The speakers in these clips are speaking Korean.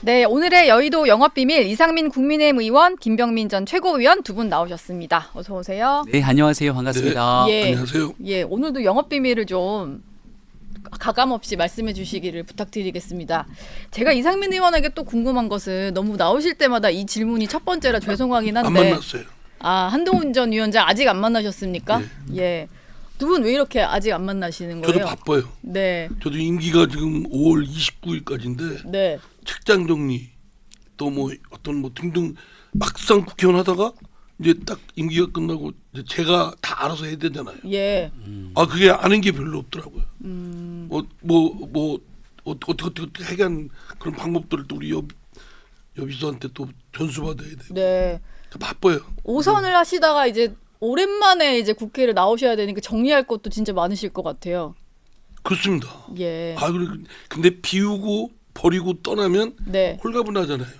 네, 오늘의 여의도 영업비밀 이상민 국민의힘 의원, 김병민 전 최고위원 두 분 나오셨습니다. 어서 오세요. 네, 안녕하세요. 반갑습니다. 예, 안녕하세요. 예, 오늘도 영업비밀을 좀 가감 없이 말씀해 주시기를 부탁드리겠습니다. 제가 이상민 의원에게 또 궁금한 것은 너무 나오실 때마다 이 질문이 첫 번째라 죄송하긴 한데. 안 만났어요. 아, 한동훈 전 위원장 아직 안 만나셨습니까? 예. 두 분 왜 이렇게 아직 안 만나시는 거예요? 저도 바빠요. 네. 저도 임기가 지금 5월 29일까지인데 네. 책장 정리 또 뭐 어떤 뭐 등등 막상 국회의원 하다가 이제 딱 임기가 끝나고 이제 제가 다 알아서 해야 되잖아요. 예. 아 그게 아는 게 별로 없더라고요. 어떻게 해간 그런 방법들을 또 우리 여비서한테 또 전수받아야 되고 네. 바빠요. 5선을 하시다가 이제 오랜만에 이제 국회를 나오셔야 되니까 정리할 것도 진짜 많으실 것 같아요. 그렇습니다. 예. 아 근데 비우고 버리고 떠나면 네. 홀가분하잖아요.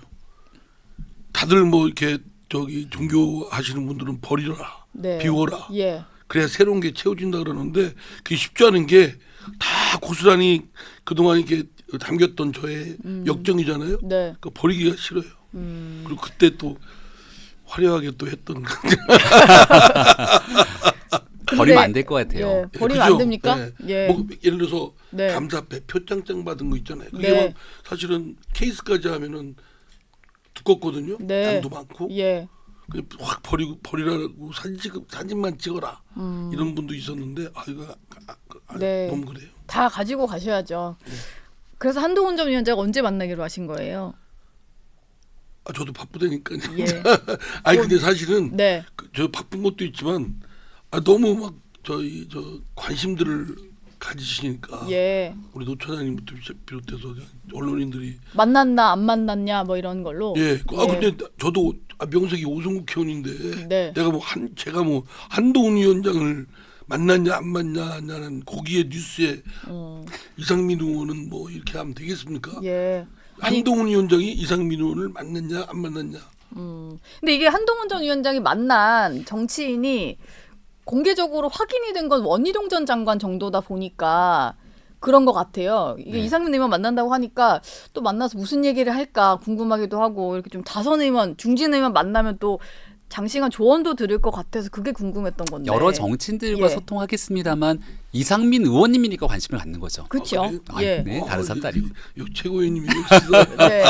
다들 뭐 이렇게 저기 종교 하시는 분들은 버리라, 네. 비워라. 예. 그래야 새로운 게 채워진다 그러는데 그게 쉽지 않은 게 다 고스란히 그동안 이렇게 담겼던 저의 역정이잖아요. 네. 그 버리기가 싫어요. 그리고 그때 또 화려하게 또 했던 버리면 안 될 것 같아요. 예. 버리면 그죠? 안 됩니까? 네. 예. 뭐 예를 들어서 네. 감사패 표창장 받은 거 있잖아요. 그게 네. 막 사실은 케이스까지 하면은 두껍거든요. 네. 양도 많고. 예. 그냥 확 버리라고 사진만 찍어라 이런 분도 있었는데 이거 네. 너무 그래요. 다 가지고 가셔야죠. 그래서 한동훈 전 위원장 언제 만나기로 하신 거예요? 저도 바쁘다니까요. 예. 아니 근데 사실은 네. 저 바쁜 것도 있지만 너무 막 저 관심들을 가지시니까 예. 우리 노처장님부터 비롯해서 언론인들이 만났나 안 만났냐 뭐 이런 걸로. 예. 근데 저도 명색이 오승국 의원인데 네. 내가 제가 한동훈 위원장을 만났냐 안 만났냐는 거기에 뉴스에 이상민 의원은 뭐 이렇게 하면 되겠습니까? 예. 한동훈 위원장이 이상민 의원을 만났냐 안 만났냐. 근데 이게 한동훈 전 위원장이 만난 정치인이 공개적으로 확인이 된 건 원희룡 전 장관 정도다 보니까 그런 것 같아요. 이게 이상민 의원 만난다고 하니까 또 만나서 무슨 얘기를 할까 궁금하기도 하고 이렇게 좀 다선 의원, 중진 의원 만나면 또 장시간 조언도 들을 것 같아서 그게 궁금했던 건데. 여러 정치인들과 예. 소통하겠습니다만 이상민 의원님이니까 관심을 갖는 거죠. 그렇죠. 그래요? 예. 네, 다른 사람도 아니고. 최고위원님이 역시나 네.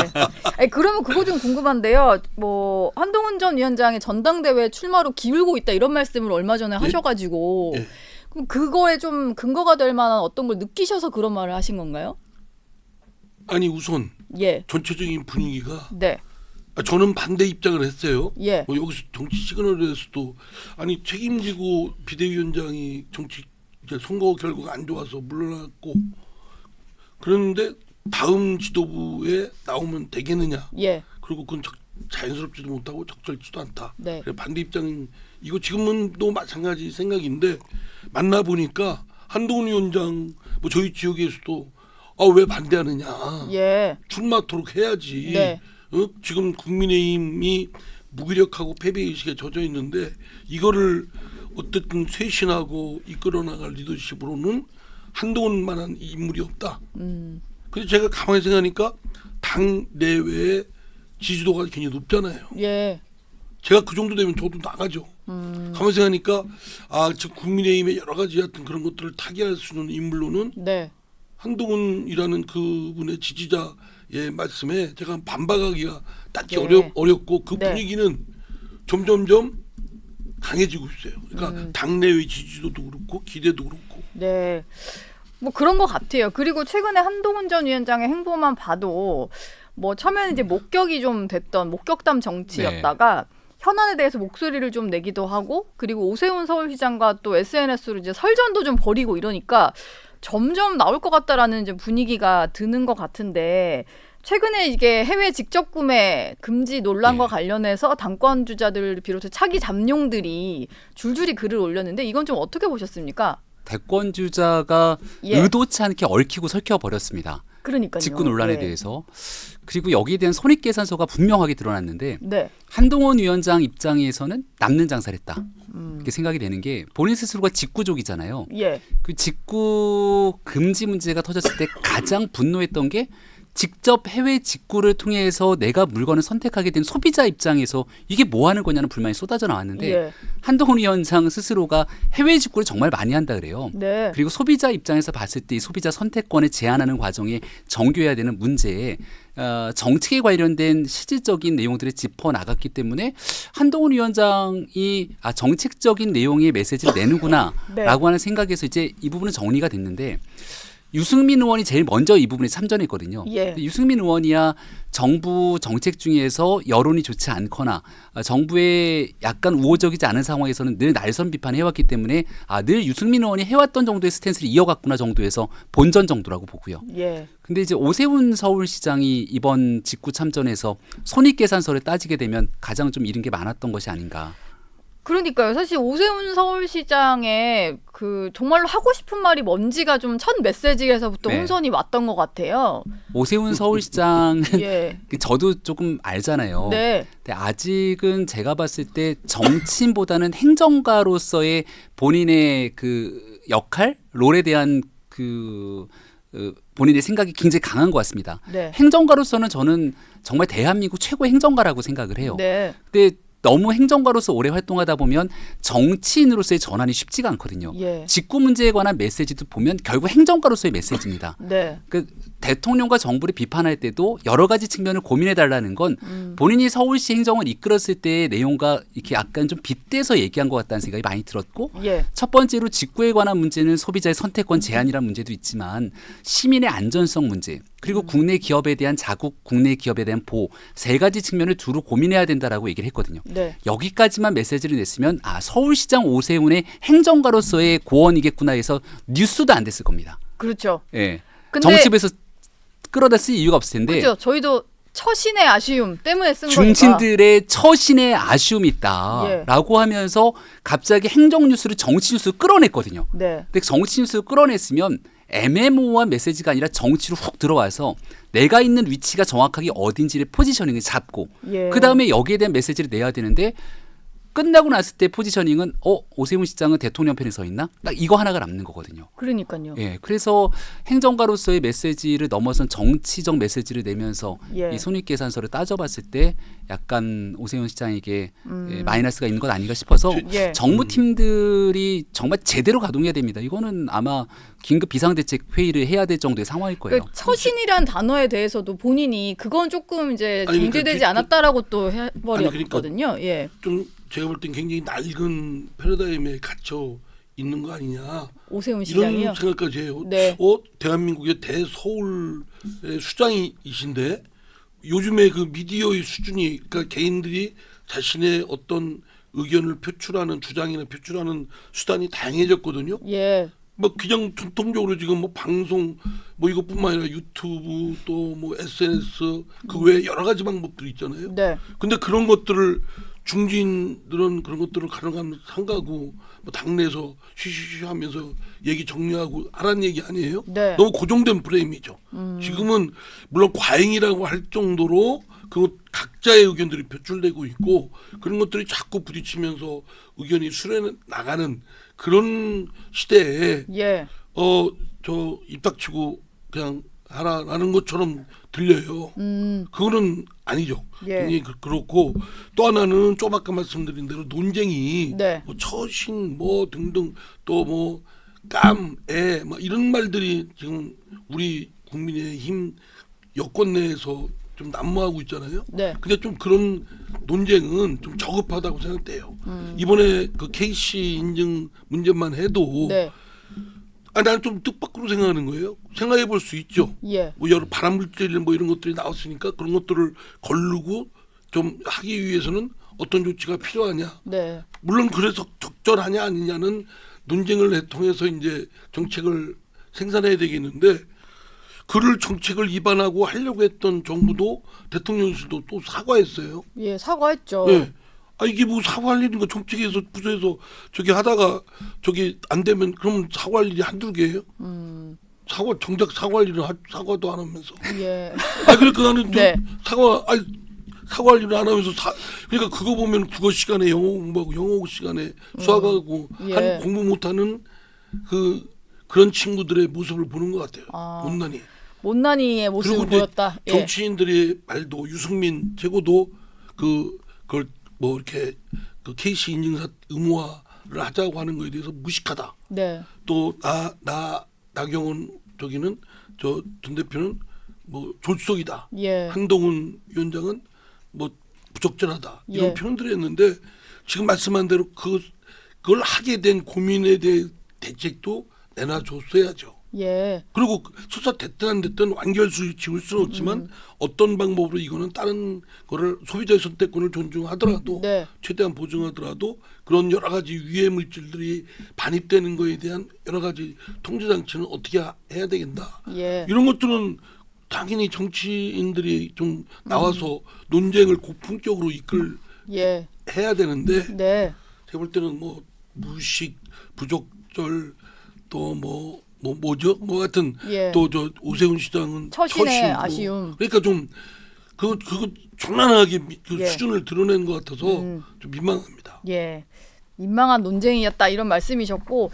아니, 그러면 그거 좀 궁금한데요. 뭐 한동훈 전 위원장이 전당대회 출마로 기울고 있다 이런 말씀을 얼마 전에 하셔가지고 예. 그럼 그거에 좀 근거가 될 만한 어떤 걸 느끼셔서 그런 말을 하신 건가요? 아니 우선 예. 전체적인 분위기가 네. 저는 반대 입장을 했어요. 예. 뭐 여기서 정치 시그널에서도 아니 책임지고 비대위원장이 이제 선거 결과가 안 좋아서 물러났고 그런데 다음 지도부에 나오면 되겠느냐. 예. 그리고 그건 자연스럽지도 못하고 적절치도 않다. 네. 그래 반대 입장 이거 지금은 또 마찬가지 생각인데 만나 보니까 한동훈 위원장 뭐 저희 지역에서도 왜 반대하느냐. 예. 출마토록 해야지. 네. 지금 국민의힘이 무기력하고 패배의식에 젖어 있는데 이거를 어쨌든 쇄신하고 이끌어 나갈 리더십으로는 한동훈만한 인물이 없다. 그래서 제가 가만히 생각하니까 당 내외의 지지도가 굉장히 높잖아요. 예. 제가 그 정도 되면 저도 나가죠. 가만히 생각하니까 지금 국민의힘의 여러 가지 같은 그런 것들을 타개할 수 있는 인물로는 네. 한동훈이라는 그분의 지지자의 말씀에 제가 반박하기가 딱히 네. 어렵고 그 네. 분위기는 점점점 강해지고 있어요. 그러니까 당내의 지지도도 그렇고 기대도 그렇고. 네. 뭐 그런 것 같아요. 그리고 최근에 한동훈 전 위원장의 행보만 봐도 뭐 처음에는 이제 목격이 좀 됐던 목격담 정치였다가 현안에 대해서 목소리를 좀 내기도 하고 그리고 오세훈 서울시장과 또 SNS로 이제 설전도 좀 벌이고 이러니까 점점 나올 것 같다라는 이제 분위기가 드는 것 같은데 최근에 이게 해외 직접 구매 금지 논란과 관련해서 당권 주자들 비롯해 차기 잠룡들이 줄줄이 글을 올렸는데 이건 좀 어떻게 보셨습니까? 대권 주자가 예. 의도치 않게 얽히고 설켜 버렸습니다. 그러니까요. 직구 논란에 예. 대해서. 그리고 여기에 대한 손익계산서가 분명하게 드러났는데 네. 한동훈 위원장 입장에서는 남는 장사를 했다. 이렇게 생각이 되는 게 본인 스스로가 직구족이잖아요. 예. 그 직구 금지 문제가 터졌을 때 가장 분노했던 게 직접 해외 직구를 통해서 내가 물건을 선택하게 된 소비자 입장에서 이게 뭐 하는 거냐는 불만이 쏟아져 나왔는데 예. 한동훈 위원장 스스로가 해외 직구를 정말 많이 한다 그래요. 네. 그리고 소비자 입장에서 봤을 때 이 소비자 선택권을 제한하는 과정에 정교해야 되는 문제에 정책에 관련된 실질적인 내용들을 짚어 나갔기 때문에 한동훈 위원장이 정책적인 내용의 메시지를 내는구나라고 네. 하는 생각에서 이제 이 부분은 정리가 됐는데 유승민 의원이 제일 먼저 이 부분에 참전했거든요. 예. 근데 유승민 의원이야 정부 정책 중에서 여론이 좋지 않거나 정부에 약간 우호적이지 않은 상황에서는 늘 날선 비판해왔기 때문에 늘 유승민 의원이 해왔던 정도의 스탠스를 이어갔구나 정도에서 본전 정도라고 보고요. 예. 근데 이제 오세훈 서울시장이 이번 직구 참전에서 손익계산서를 따지게 되면 가장 좀 잃은 게 많았던 것이 아닌가. 그러니까요. 사실 오세훈 서울시장의 그 정말로 하고 싶은 말이 뭔지가 좀 첫 메시지에서부터 네. 혼선이 왔던 것 같아요. 오세훈 서울시장은 예. 저도 조금 알잖아요. 네. 근데 아직은 제가 봤을 때 정치인보다는 행정가로서의 본인의 그 역할, 롤에 대한 본인의 생각이 굉장히 강한 것 같습니다. 네. 행정가로서는 저는 정말 대한민국 최고의 행정가라고 생각을 해요. 네. 근데 너무 행정가로서 오래 활동하다 보면 정치인으로서의 전환이 쉽지가 않거든요. 예. 직구 문제에 관한 메시지도 보면 결국 행정가로서의 메시지입니다. 네. 그 대통령과 정부를 비판할 때도 여러 가지 측면을 고민해 달라는 건 본인이 서울시 행정을 이끌었을 때의 내용과 이렇게 약간 좀 빗대서 얘기한 것 같다는 생각이 많이 들었고 예. 첫 번째로 직구에 관한 문제는 소비자의 선택권 제한이라는 문제도 있지만 시민의 안전성 문제 그리고 국내 기업에 대한 자국 국내 기업에 대한 보호 세 가지 측면을 두루 고민해야 된다라고 얘기를 했거든요. 네. 여기까지만 메시지를 냈으면 서울시장 오세훈의 행정가로서의 고언이겠구나 해서 뉴스도 안 됐을 겁니다. 그렇죠. 예. 근데 정치부에서 끌어다 쓸 이유가 없을 텐데 그렇죠. 저희도 처신의 아쉬움 때문에 쓴 거니까. 중진들의 처신의 아쉬움이 있다라고 하면서 갑자기 행정 뉴스를 정치 뉴스로 끌어냈거든요. 네. 근데 정치 뉴스로 끌어냈으면 애매모호한 메시지가 아니라 정치로 훅 들어와서 내가 있는 위치가 정확하게 어딘지를 포지셔닝을 잡고 예. 그다음에 여기에 대한 메시지를 내야 되는데 끝나고 났을 때 포지셔닝은 오세훈 시장은 대통령 편에 서 있나? 딱 이거 하나가 남는 거거든요. 그러니까요. 예, 그래서 행정가로서의 메시지를 넘어선 정치적 메시지를 내면서 예. 이 손익계산서를 따져봤을 때 약간 오세훈 시장에게 마이너스가 있는 것 아닌가 싶어서 예. 정무팀들이 정말 제대로 가동해야 됩니다. 이거는 아마 긴급 비상대책 회의를 해야 될 정도의 상황일 거예요. 그 처신이란 단어에 대해서도 본인이 그건 조금 이제 아니, 정제되지 그러니까 않았다라고 또 그러니까 해버렸거든요. 예. 좀 제가 볼 땐 굉장히 낡은 패러다임에 갇혀 있는 거 아니냐 오세훈 시장이요. 이런 생각까지 해요. 네. 대한민국의 대서울의 수장이신데 요즘에 그 미디어의 수준이 그러니까 개인들이 자신의 어떤 의견을 표출하는 주장이나 표출하는 수단이 다양해졌거든요. 예. 뭐 그냥 전통적으로 지금 뭐 방송 뭐 이것뿐만 아니라 유튜브 또 뭐 SNS 그 외에 여러 가지 방법들이 있잖아요. 네. 근데 그런 것들을 중진들은 그런 것들을 가능하면 삼가고 뭐 당내에서 쉬쉬쉬 하면서 얘기 정리하고 하라는 얘기 아니에요? 네. 너무 고정된 프레임이죠. 지금은 물론 과잉이라고 할 정도로 그 각자의 의견들이 표출되고 있고 그런 것들이 자꾸 부딪히면서 의견이 수렴해 나가는 그런 시대에 예. 저 입 닥치고 그냥 하라라는 것처럼 들려요. 그거는 아니죠. 예. 굉장히 그렇고 또 하나는 좀 아까 말씀드린 대로 논쟁이 네. 뭐 처신 뭐 등등 또 뭐 깜애 뭐 이런 말들이 지금 우리 국민의힘 여권 내에서 좀 난무하고 있잖아요. 네. 근데 좀 그런 논쟁은 좀 저급하다고 생각돼요. 이번에 그 KC 인증 문제만 해도 네. 나는 좀 뜻밖으로 생각하는 거예요. 생각해 볼 수 있죠. 예. 뭐 여러 발암물질 뭐 이런 것들이 나왔으니까 그런 것들을 거르고 좀 하기 위해서는 어떤 조치가 필요하냐. 네. 물론 그래서 적절하냐 아니냐는 논쟁을 통해서 이제 정책을 생산해야 되겠는데 그를 정책을 위반하고 하려고 했던 정부도 대통령실도 또 사과했어요. 예. 사과했죠. 네. 이게 뭐 사과할 일인가 정책에서 부서에서 저기 하다가 저기 안 되면 그러면 사과할 일이 한두 개예요? 정작 사과할 일은 사과도 안 하면서. 예. 그러니까 나는 좀 네. 사과할 일을 안 하면서 그러니까 그거 보면 국어 시간에 영어 공부하고 영어 시간에 수학하고 예. 공부 못하는 그런 친구들의 모습을 보는 것 같아요. 못난이. 못난이의 모습을 그리고 이제 보였다. 예. 정치인들의 말도 유승민 최고도 그걸 뭐 이렇게 그 KC 인증사 의무화를 하자고 하는 거에 대해서 무식하다. 네. 또 나경원 저기는 저 전 대표는 뭐 졸속이다. 예. 한동훈 위원장은 뭐 부적절하다. 이런 예. 표현들을 했는데 지금 말씀한 대로 그걸 하게 된 고민에 대해 대책도 내놔줬어야죠. 예. 그리고 수사 됐든 안 됐든 완결수 지울 수는 없지만 어떤 방법으로 이거는 다른 거를 소비자의 선택권을 존중하더라도 네. 최대한 보증하더라도 그런 여러 가지 유해 물질들이 반입되는 거에 대한 여러 가지 통제 장치는 어떻게 해야 되겠다. 예. 이런 것들은 당연히 정치인들이 좀 나와서 논쟁을 고품격으로 예. 해야 되는데 네. 제가 볼 때는 뭐 무식, 부적절 또 뭐죠? 뭐 같은 예. 또 저 오세훈 시장은 처신의 처신이고. 아쉬움. 그러니까 좀 그거 장난하게 그 예. 수준을 드러낸 것 같아서 좀 민망합니다. 예. 민망한 논쟁이었다 이런 말씀이셨고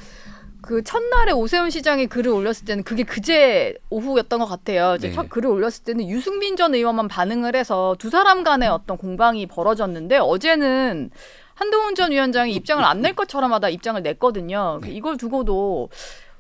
그 첫날에 오세훈 시장이 글을 올렸을 때는 그게 그제 오후였던 것 같아요. 이제 네. 첫 글을 올렸을 때는 유승민 전 의원만 반응을 해서 두 사람 간의 어떤 공방이 벌어졌는데 어제는 한동훈 전 위원장이 입장을 안 낼 것처럼 하다 입장을 냈거든요. 네. 이걸 두고도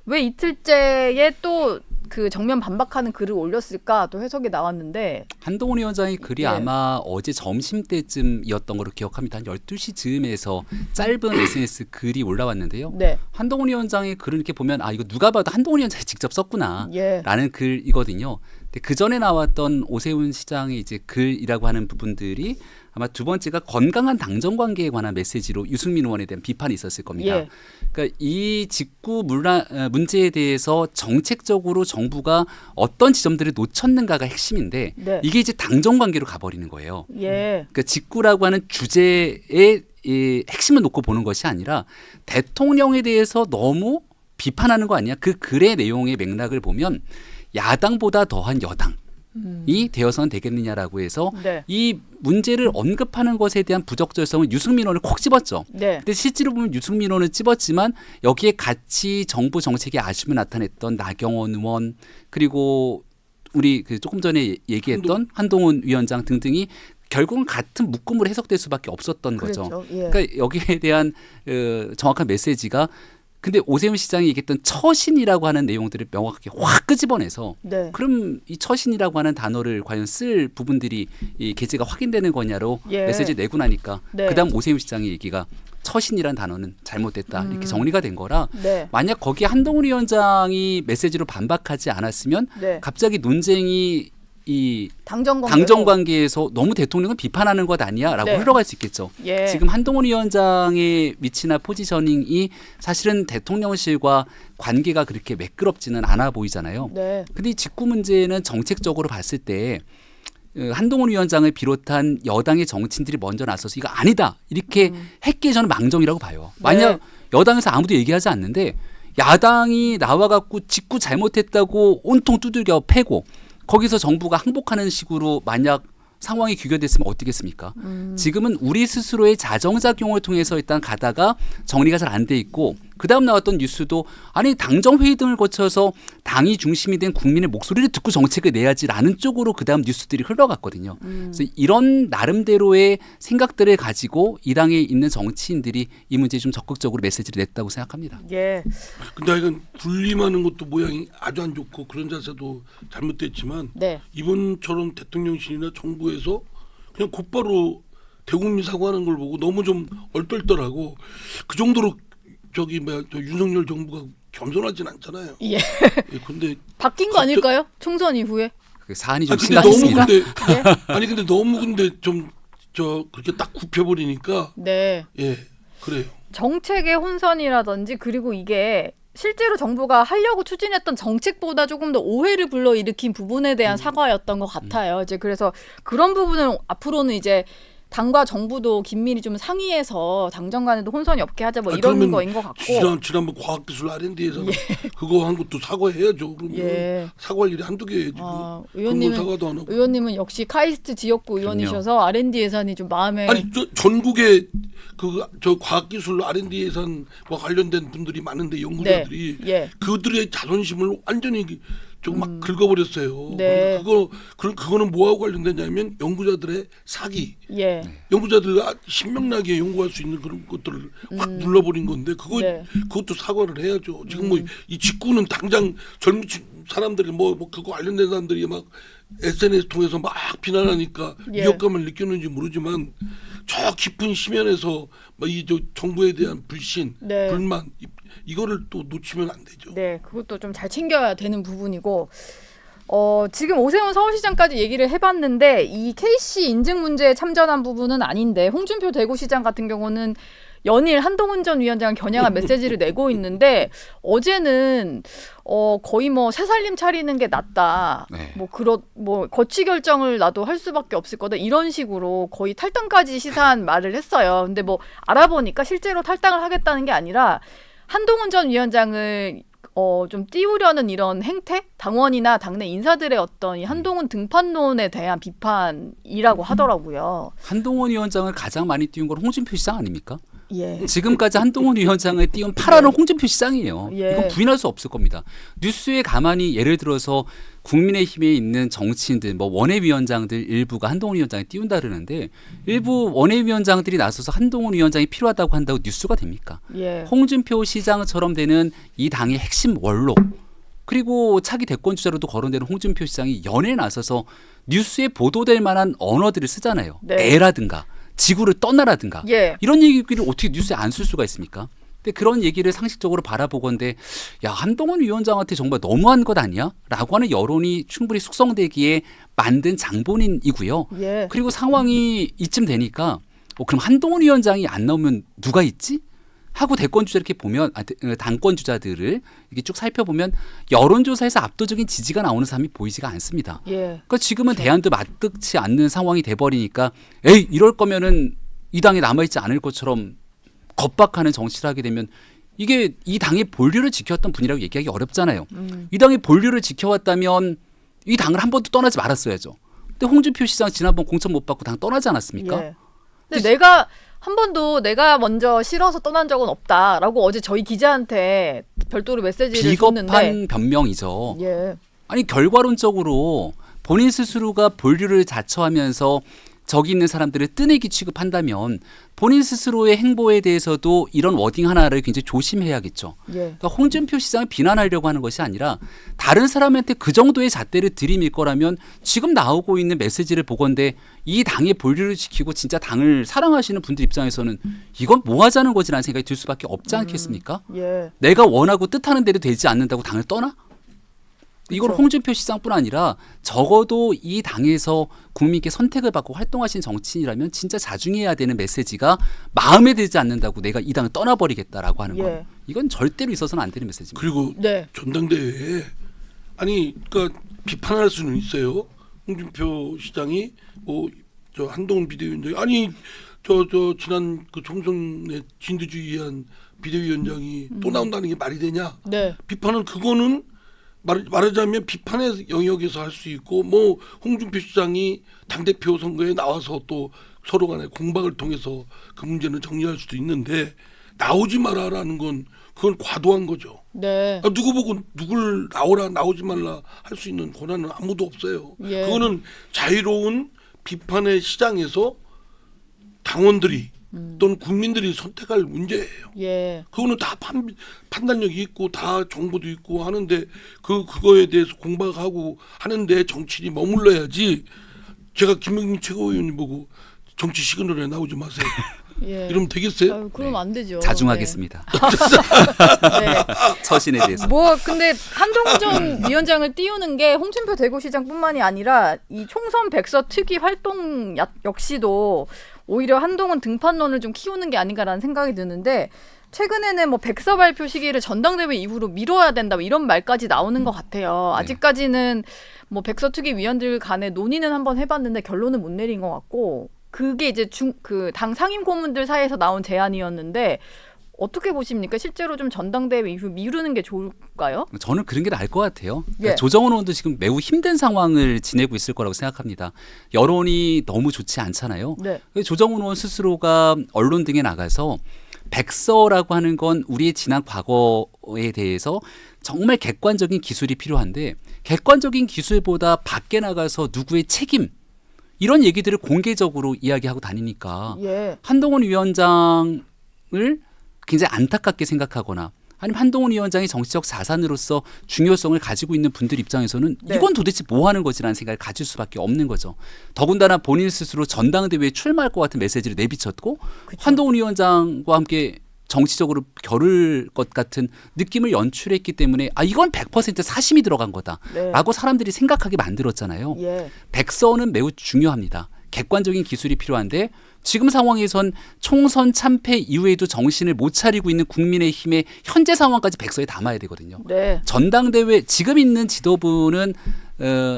왜 이틀째에 또 그 정면 반박하는 글을 올렸을까 또 해석이 나왔는데 한동훈 위원장의 글이 예. 아마 어제 점심때쯤이었던 걸로 기억합니다. 한 12시 즈음에서 짧은 SNS 글이 올라왔는데요. 네. 한동훈 위원장의 글을 이렇게 보면 아 이거 누가 봐도 한동훈 위원장이 직접 썼구나 예. 라는 글이거든요. 근데 그 전에 나왔던 오세훈 시장의 이제 글이라고 하는 부분들이 아마 두 번째가 건강한 당정 관계에 관한 메시지로 유승민 의원에 대한 비판이 있었을 겁니다. 예. 그러니까 이 직구 문제에 대해서 정책적으로 정부가 어떤 지점들을 놓쳤는가가 핵심인데 네. 이게 이제 당정 관계로 가버리는 거예요. 예. 그러니까 직구라고 하는 주제의 이 핵심을 놓고 보는 것이 아니라 대통령에 대해서 너무 비판하는 거 아니야? 그 글의 내용의 맥락을 보면 야당보다 더한 여당이 되어서는 되겠느냐라고 해서 네. 이 문제를 언급하는 것에 대한 부적절성을 유승민 의원을 콕 집었죠. 네. 근데 실제로 보면 유승민 의원은 집었지만 여기에 같이 정부 정책에 아쉬움을 나타냈던 나경원 의원 그리고 우리 그 조금 전에 얘기했던 한동훈 위원장 등등이 결국은 같은 묶음으로 해석될 수밖에 없었던 거죠. 그렇죠. 예. 그러니까 여기에 대한 정확한 메시지가 근데 오세훈 시장이 얘기했던 처신이라고 하는 내용들을 명확하게 확 끄집어내서 네. 그럼 이 처신이라고 하는 단어를 과연 쓸 부분들이 이 게재가 확인되는 거냐로 예. 메시지 내고 나니까 네. 그다음 오세훈 시장의 얘기가 처신이라는 단어는 잘못됐다 이렇게 정리가 된 거라 네. 만약 거기에 한동훈 위원장이 메시지로 반박하지 않았으면 네. 갑자기 논쟁이 이 당정 관계에서 너무 대통령을 비판하는 것 아니야라고 네. 흘러갈 수 있겠죠. 예. 지금 한동훈 위원장의 위치나 포지셔닝이 사실은 대통령실과 관계가 그렇게 매끄럽지는 않아 보이잖아요. 네. 근데 이 직구 문제는 정책적으로 봤을 때 한동훈 위원장을 비롯한 여당의 정치인들이 먼저 나서서 이거 아니다 이렇게 했기에 저는 망정이라고 봐요. 만약 네. 여당에서 아무도 얘기하지 않는데 야당이 나와갖고 직구 잘못했다고 온통 두들겨 패고 거기서 정부가 항복하는 식으로 만약 상황이 귀결됐으면 어떻겠습니까? 지금은 우리 스스로의 자정작용을 통해서 일단 가다가 정리가 잘 안 돼 있고 그다음 나왔던 뉴스도 아니 당정회의 등을 거쳐서 당이 중심이 된 국민의 목소리를 듣고 정책을 내야지라는 쪽으로 그다음 뉴스들이 흘러갔거든요. 그래서 이런 나름대로의 생각들을 가지고 이 당에 있는 정치인들이 이 문제에 좀 적극적으로 메시지를 냈다고 생각합니다. 예. 근데 이건 군림하는 것도 모양이 아주 안 좋고 그런 자세도 잘못됐지만 네. 이번처럼 대통령실이나 정부에서 그냥 곧바로 대국민 사과하는 걸 보고 너무 좀 얼떨떨하고 그 정도로 저 윤석열 정부가 겸손하진 않잖아요. 예. 근데 바뀐 거 아닐까요? 총선 이후에. 그 사안이 좀 근데 너무 심각했습니다. 근데 너무 좀 그렇게 딱 굽혀버리니까 네. 예 그래요. 정책의 혼선이라든지 그리고 이게 실제로 정부가 하려고 추진했던 정책보다 조금 더 오해를 불러일으킨 부분에 대한 사과였던 것 같아요. 이제 그래서 그런 부분은 앞으로는 이제 당과 정부도 긴밀히 좀 상의해서 당정 간에도 혼선이 없게 하자 뭐 이런 그러면 거인 것 같고. 지난번 과학기술 R&D에서 그거 한 것도 사과해야죠. 그러면 예. 사과할 일이 한두 개예요 지금. 그런 건 사과도 안 하고. 의원님은 역시 카이스트 지역구 의원이셔서 R&D 예산이 좀 마음에. 아니 전국에 저 과학기술 R&D 예산과 관련된 분들이 많은데 연구자들이 네. 예. 그들의 자존심을 완전히 조금 막 긁어버렸어요. 네. 그거는 뭐하고 관련되냐면 연구자들의 사기. 예. 연구자들과 신명나게 연구할 수 있는 그런 것들을 확 눌러버린 건데 네. 그것도 사과를 해야죠. 지금 뭐 이 직구는 당장 젊은 사람들이 뭐 그거 관련된 사람들이 막 SNS 통해서 막 비난하니까 예. 위협감을 느꼈는지 모르지만 저 깊은 심연에서 이 정부에 대한 불신, 네. 불만 이거를 또 놓치면 안 되죠. 네, 그것도 좀 잘 챙겨야 되는 부분이고 지금 오세훈 서울시장까지 얘기를 해봤는데 이 KC 인증 문제에 참전한 부분은 아닌데 홍준표 대구시장 같은 경우는 연일 한동훈 전 위원장을 겨냥한 메시지를 내고 있는데 어제는 거의 뭐 새살림 차리는 게 낫다. 네. 뭐 거취 결정을 나도 할 수밖에 없을 거다. 이런 식으로 거의 탈당까지 시사한 말을 했어요. 근데 뭐 알아보니까 실제로 탈당을 하겠다는 게 아니라 한동훈 전 위원장을 좀 띄우려는 이런 행태? 당원이나 당내 인사들의 어떤 이 한동훈 등판론에 대한 비판이라고 하더라고요. 한동훈 위원장을 가장 많이 띄운 건 홍준표 시장 아닙니까? 예. 지금까지 한동훈 위원장을 띄운 파라는 홍준표 시장이에요. 예. 이건 부인할 수 없을 겁니다. 뉴스에 가만히 예를 들어서 국민의힘에 있는 정치인들, 뭐 원외위원장들 일부가 한동훈 위원장을 띄운다 그러는데 일부 원외위원장들이 나서서 한동훈 위원장이 필요하다고 한다고 뉴스가 됩니까? 예. 홍준표 시장처럼 되는 이 당의 핵심 원로 그리고 차기 대권 주자로도 거론되는 홍준표 시장이 연에 나서서 뉴스에 보도될 만한 언어들을 쓰잖아요. 네. 애라든가 지구를 떠나라든가 예. 이런 얘기를 어떻게 뉴스에 안 쓸 수가 있습니까? 근데 그런 얘기를 상식적으로 바라보건데 야 한동훈 위원장한테 정말 너무한 것 아니야? 라고 하는 여론이 충분히 숙성되기에 만든 장본인이고요. 예. 그리고 상황이 이쯤 되니까 그럼 한동훈 위원장이 안 나오면 누가 있지? 하고 대권 주자 이렇게 보면 당권 주자들을 이렇게 쭉 살펴보면 여론조사에서 압도적인 지지가 나오는 사람이 보이지가 않습니다. 예. 그러니까 지금은 대안도 맞득치 않는 상황이 돼버리니까 에이 이럴 거면은 이 당에 남아있지 않을 것처럼 겁박하는 정치를 하게 되면 이게 이 당의 본류를 지켰던 분이라고 얘기하기 어렵잖아요. 이 당의 본류를 지켜왔다면 이 당을 한 번도 떠나지 말았어야죠. 근데 홍준표 시장 지난번 공천 못 받고 당 떠나지 않았습니까? 예. 근데 내가 한 번도 내가 먼저 싫어서 떠난 적은 없다라고 어제 저희 기자한테 별도로 메시지를 줬는데 비겁한 변명이죠. 예. 아니 결과론적으로 본인 스스로가 본류를 자처하면서 저기 있는 사람들을 뜨내기 취급한다면 본인 스스로의 행보에 대해서도 이런 워딩 하나를 굉장히 조심해야겠죠. 예. 그러니까 홍준표 시장을 비난하려고 하는 것이 아니라 다른 사람한테 그 정도의 잣대를 들이밀 거라면 지금 나오고 있는 메시지를 보건대 이 당의 본류를 지키고 진짜 당을 사랑하시는 분들 입장에서는 이건 뭐 하자는 거지라는 생각이 들 수밖에 없지 않겠습니까? 예. 내가 원하고 뜻하는 대로 되지 않는다고 당을 떠나? 이걸 그렇죠. 홍준표 시장뿐 아니라 적어도 이 당에서 국민께 선택을 받고 활동하신 정치인이라면 진짜 자중해야 되는 메시지가 마음에 들지 않는다고 내가 이 당을 떠나버리겠다라고 하는 건 예. 이건 절대로 있어서는 안 되는 메시지입니다. 그리고 네. 전당대회에 그러니까 비판할 수는 있어요. 홍준표 시장이 저 한동훈 비대위원장이 저 지난 그 총선에 진두지휘한 비대위원장이 또 나온다는 게 말이 되냐? 네. 비판은 그거는 말하자면 비판의 영역에서 할 수 있고 뭐 홍준표 시장이 당대표 선거에 나와서 또 서로 간에 공박을 통해서 그 문제는 정리할 수도 있는데 나오지 마라라는 건 그건 과도한 거죠. 네. 누구 보고 누굴 나오지 말라 할 수 있는 권한은 아무도 없어요. 예. 그거는 자유로운 비판의 시장에서 당원들이 또는 국민들이 선택할 문제예요. 예. 그거는 다 판단력이 있고 다 정보도 있고 하는데 그거에 대해서 공박하고 하는데 정치인이 머물러야지. 제가 김영민 최고위원님 보고 정치 시그널에 나오지 마세요. 예. 이러면 되겠어요? 아유, 그럼 안 되죠. 자중하겠습니다. 네. 처신에 대해서. 근데 한동훈 전 위원장을 띄우는 게 홍준표 대구시장뿐만이 아니라 이 총선 백서 특위 활동 역시도 오히려 한동훈 등판론을 좀 키우는 게 아닌가라는 생각이 드는데 최근에는 뭐 백서 발표 시기를 전당대회 이후로 미뤄야 된다 이런 말까지 나오는 것 같아요. 네. 아직까지는 뭐 백서 특위 위원들 간에 논의는 한번 해봤는데 결론은 못 내린 것 같고 그게 이제 당 상임 고문들 사이에서 나온 제안이었는데 어떻게 보십니까? 실제로 좀 전당대회 이후 미루는 게 좋을까요? 저는 그런 게 나을 것 같아요. 그러니까 예. 조정원 의원도 지금 매우 힘든 상황을 지내고 있을 거라고 생각합니다. 여론이 너무 좋지 않잖아요. 네. 조정원 의원 스스로가 언론 등에 나가서 백서라고 하는 건 우리의 지난 과거에 대해서 정말 객관적인 기술이 필요한데 객관적인 기술보다 밖에 나가서 누구의 책임 이런 얘기들을 공개적으로 이야기하고 다니니까 예. 한동훈 위원장을 굉장히 안타깝게 생각하거나 아니면 한동훈 위원장이 정치적 자산으로서 중요성을 가지고 있는 분들 입장에서는 네. 이건 도대체 뭐 하는 거지라는 생각을 가질 수밖에 없는 거죠. 더군다나 본인 스스로 전당대회에 출마할 것 같은 메시지를 내비쳤고 그쵸. 한동훈 위원장과 함께 정치적으로 겨룰 것 같은 느낌을 연출했기 때문에 이건 100% 사심이 들어간 거다라고 네. 사람들이 생각하게 만들었잖아요. 예. 백서는 매우 중요합니다. 객관적인 기술이 필요한데 지금 상황에선 총선 참패 이후에도 정신을 못 차리고 있는 국민의힘의 현재 상황까지 백서에 담아야 되거든요. 네. 전당대회 지금 있는 지도부는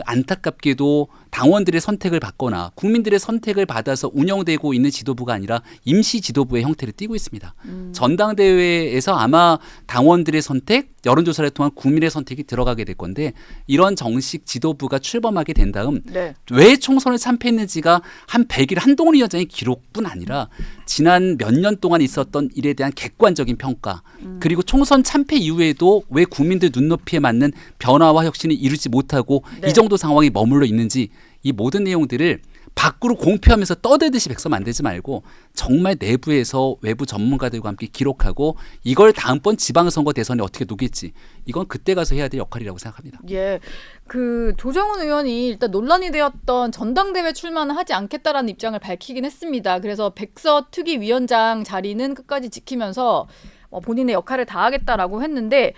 안타깝게도 당원들의 선택을 받거나 국민들의 선택을 받아서 운영되고 있는 지도부가 아니라 임시 지도부의 형태를 띠고 있습니다. 전당대회에서 아마 당원들의 선택, 여론조사를 통한 국민의 선택이 들어가게 될 건데 이런 정식 지도부가 출범하게 된 다음 네. 왜 총선을 참패했는지가 한 100일 한동훈 위원장의 기록뿐 아니라 지난 몇 년 동안 있었던 일에 대한 객관적인 평가 그리고 총선 참패 이후에도 왜 국민들 눈높이에 맞는 변화와 혁신을 이루지 못하고 네. 이 정도 상황이 머물러 있는지 이 모든 내용들을 밖으로 공표하면서 떠들듯이 백서 만들지 말고 정말 내부에서 외부 전문가들과 함께 기록하고 이걸 다음번 지방선거 대선에 어떻게 녹일지 이건 그때 가서 해야 될 역할이라고 생각합니다. 예. 그 조정훈 의원이 일단 논란이 되었던 전당대회 출마는 하지 않겠다라는 입장을 밝히긴 했습니다. 그래서 백서 특위위원장 자리는 끝까지 지키면서 본인의 역할을 다하겠다라고 했는데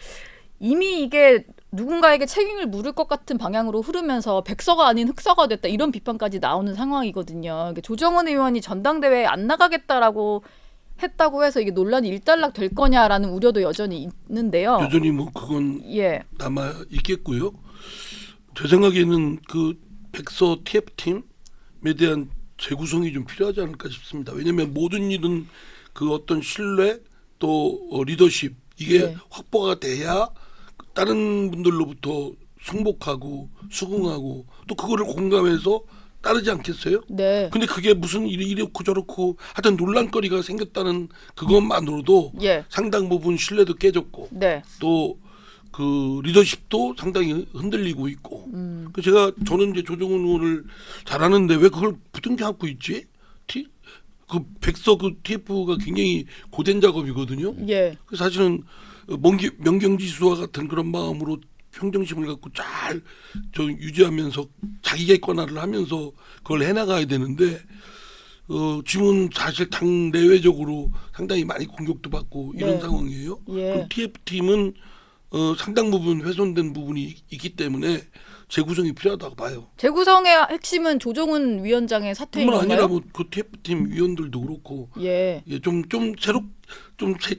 이미 이게 누군가에게 책임을 물을 것 같은 방향으로 흐르면서 백서가 아닌 흑서가 됐다 이런 비판까지 나오는 상황이거든요. 그러니까 조정훈 의원이 전당대회에 안 나가겠다라고 했다고 해서 이게 논란이 일단락 될 거냐라는 우려도 여전히 있는데요. 여전히 뭐 그건 예. 남아 있겠고요. 제 생각에는 그 백서 TF팀에 대한 재구성이 좀 필요하지 않을까 싶습니다. 왜냐하면 모든 일은 그 어떤 신뢰 또 리더십 이게 네. 확보가 돼야 다른 분들로부터 승복하고 수긍하고 또 그거를 공감해서 따르지 않겠어요? 네. 근데 그게 무슨 이렇고 저렇고 하여튼 논란거리가 생겼다는 그것만으로도 예. 상당 부분 신뢰도 깨졌고 네. 또 그 리더십도 상당히 흔들리고 있고 그래서 저는 이제 조정훈 의원을 잘하는데 왜 그걸 부둥켜 안고 있지? 그 백서 그 TF가 굉장히 고된 작업이거든요. 예. 그래서 사실은 명경지수와 같은 그런 마음으로 평정심을 갖고 잘 유지하면서 자기 객관화를 하면서 그걸 해나가야 되는데 지금은 사실 당 내외적으로 상당히 많이 공격도 받고 이런 네. 상황이에요. 예. 그럼 TF팀은 상당 부분 훼손된 부분이 있기 때문에 재구성이 필요하다고 봐요. 재구성의 핵심은 조정훈 위원장의 사퇴인 뿐만 건가요? 아니라 뭐 그 TF팀 위원들도 그렇고 예. 좀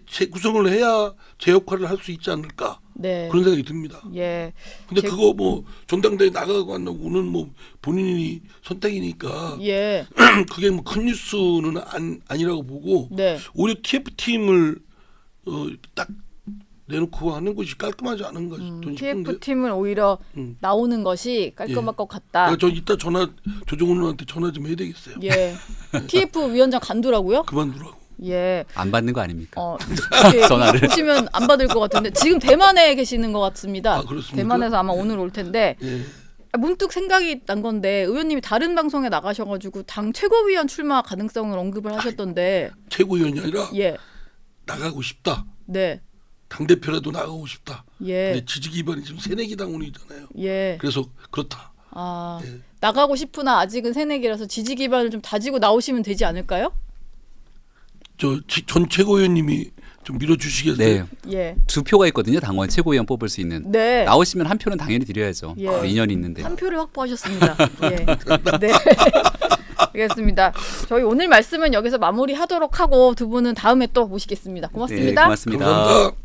재구성을 해야 제 역할을 할 수 있지 않을까 네. 그런 생각이 듭니다. 예. 근데 그거 뭐 전당대회 나가고 안 나고는 뭐 본인이 선택이니까 예. 그게 뭐 큰 뉴스는 아니라고 보고 네. 오히려 TF팀을 딱 내놓고 하는 것이 깔끔하지 않은가 싶은데. TF팀을 오히려 나오는 것이 깔끔할 것 같다. 저 이따 조정훈 의원한테 전화 좀 해야 되겠어요. 예. TF 위원장 간두라고요? 그만두라고. 예. 안 받는 거 아닙니까? 이렇게 전화를. 보시면 안 받을 것 같은데 지금 대만에 계시는 것 같습니다. 아, 그렇습니까? 대만에서 아마 오늘 올 텐데 예. 문득 생각이 난 건데 의원님이 다른 방송에 나가셔가지고 당 최고위원 출마 가능성을 언급을 하셨던데 최고위원이 아니라 예. 나가고 싶다. 네. 당대표라도 나가고 싶다. 예. 근데 지지 기반이 지금 새내기 당원이잖아요. 예. 그래서 그렇다. 아, 예. 나가고 싶으나 아직은 새내기라서 지지 기반을 좀 다지고 나오시면 되지 않을까요? 전 최고위원님이 좀 밀어주시겠어요? 네. 예. 두 표가 있거든요. 당원 최고위원 뽑을 수 있는. 네. 나오시면 한 표는 당연히 드려야죠. 예. 인연이 있는데. 한 표를 확보하셨습니다. 예. 네. 알겠습니다. 저희 오늘 말씀은 여기서 마무리하도록 하고 두 분은 다음에 또 모시겠습니다. 고맙습니다. 네, 고맙습니다. 감사합니다.